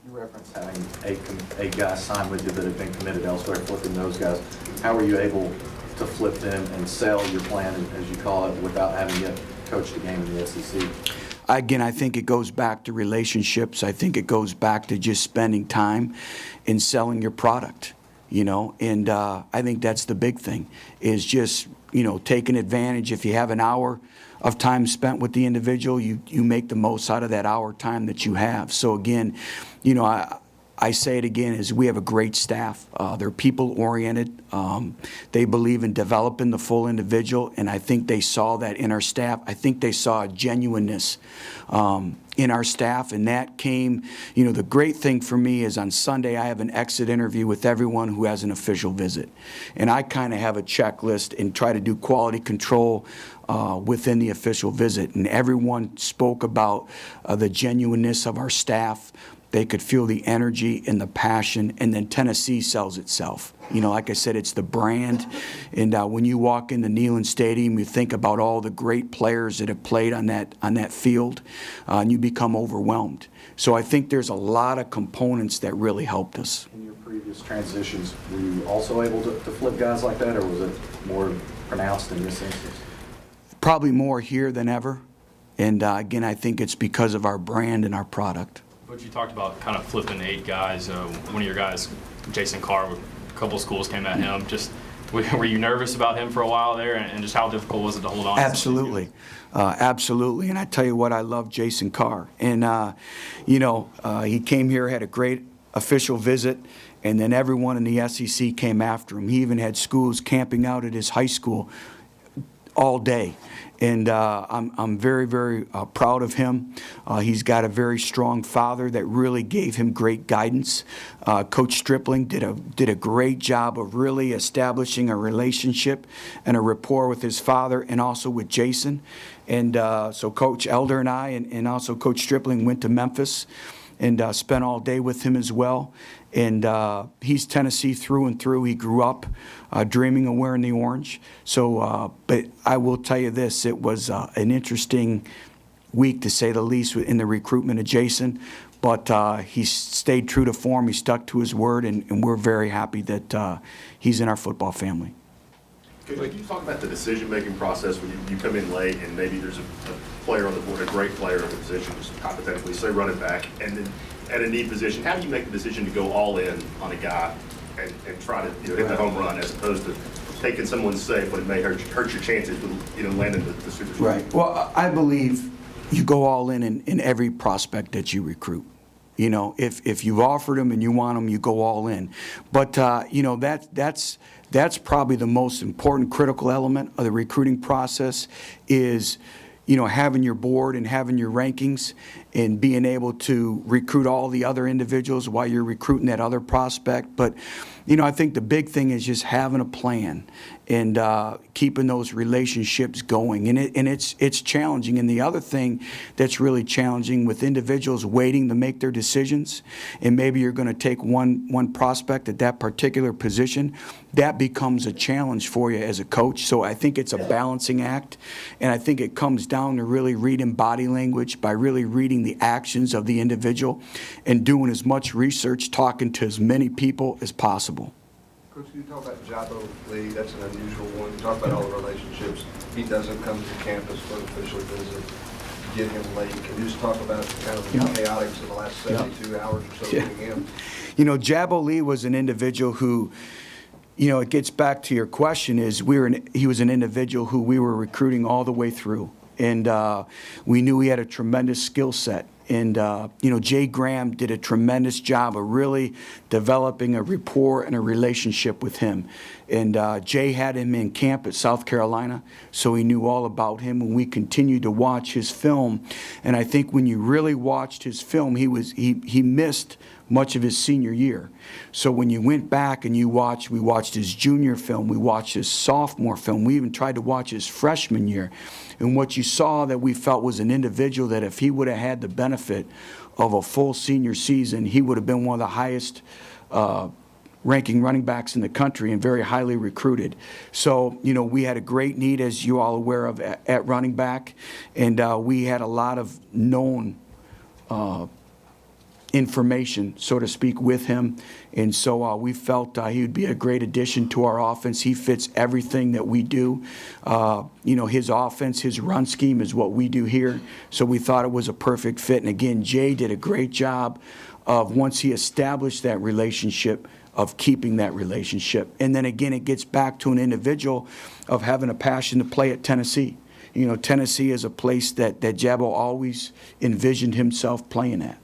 You referenced having a guy signed with you that had been committed elsewhere, flipping those guys. How were you able to flip them and sell your plan, as you call it, without having yet coached a game in the SEC? Again, I think it goes back to relationships. I think it goes back to just spending time in selling your product, you know, and I think that's the big thing, is just, you know, taking advantage. If you have an hour of time spent with the individual, you make the most out of that hour time that you have. So again, you know, I say it again, is we have a great staff. They're people-oriented. They believe in developing the full individual, and I think they saw that in our staff. I think they saw a genuineness in our staff, and that came, you know, the great thing for me is on Sunday I have an exit interview with everyone who has an official visit. And I kind of have a checklist and try to do quality control within the official visit. And everyone spoke about the genuineness of our staff. They could feel the energy and the passion, and then Tennessee sells itself. You know, like I said, it's the brand, and when you walk into Neyland Stadium, you think about all the great players that have played on that field, and you become overwhelmed. So I think there's a lot of components that really helped us. In your previous transitions, were you also able to flip guys like that, or was it more pronounced in this instance? Probably more here than ever, and again, I think it's because of our brand and our product. But you talked about kind of flipping 8 guys. One of your guys, Jason Carr, a couple of schools came at him. Just were you nervous about him for a while there, and just how difficult was it to hold on? Absolutely, absolutely. And I tell you what, I love Jason Carr, and you know, he came here, had a great official visit, and then everyone in the SEC came after him. He even had schools camping out at his high school all day. And I'm very, very proud of him. He's got a very strong father that really gave him great guidance. Coach Stripling did a great job of really establishing a relationship and a rapport with his father and also with Jason. And so Coach Elder and I and also Coach Stripling went to Memphis and spent all day with him as well. And he's Tennessee through and through. He grew up dreaming of wearing the orange. So, but I will tell you this, it was an interesting week, to say the least, in the recruitment of Jason. But he stayed true to form. He stuck to his word, and we're very happy that he's in our football family. Could you talk about the decision-making process when you come in late and maybe there's a player on the board, a great player in the position, just hypothetically, say running back, and then at a need position, how do you make the decision to go all in on a guy and try to hit the home run as opposed to taking someone safe when it may hurt your chances with landing the super shot? Right. Well, I believe you go all in every prospect that you recruit. You know, if you've offered them and you want them, you go all in. But you know, that's probably the most important critical element of the recruiting process is, you know, having your board and having your rankings and being able to recruit all the other individuals while you're recruiting that other prospect. But, you know, I think the big thing is just having a plan and keeping those relationships going. And it's challenging. And the other thing that's really challenging with individuals waiting to make their decisions, and maybe you're going to take one prospect at that particular position, that becomes a challenge for you as a coach. So I think it's a balancing act, and I think it comes down to really reading body language, by really reading the actions of the individual and doing as much research, talking to as many people as possible. Coach, you talk about Jabo Lee, that's an unusual one. You talk about all the relationships. He doesn't come to campus for an official visit. You get him late. Can you just talk about kind of the chaotics of the last 72 hours or so getting him? You know, Jabo Lee was an individual who, you know, it gets back to your question, is he was an individual who we were recruiting all the way through. And we knew he had a tremendous skill set. And, you know, Jay Graham did a tremendous job of really developing a rapport and a relationship with him. And Jay had him in camp at South Carolina, so he knew all about him. And we continued to watch his film. And I think when you really watched his film, he missed much of his senior year. So when you went back and we watched his junior film, we watched his sophomore film, we even tried to watch his freshman year. And what you saw that we felt was an individual that if he would have had the benefit of a full senior season, he would have been one of the highest ranking running backs in the country and very highly recruited. So, you know, we had a great need, as you all aware of, at running back. And we had a lot of known information, so to speak, with him. And so we felt he would be a great addition to our offense. He fits everything that we do. You know, his offense, his run scheme is what we do here. So we thought it was a perfect fit. And again, Jay did a great job of, once he established that relationship, of keeping that relationship. And then again, it gets back to an individual of having a passion to play at Tennessee. You know, Tennessee is a place that Jabbo always envisioned himself playing at.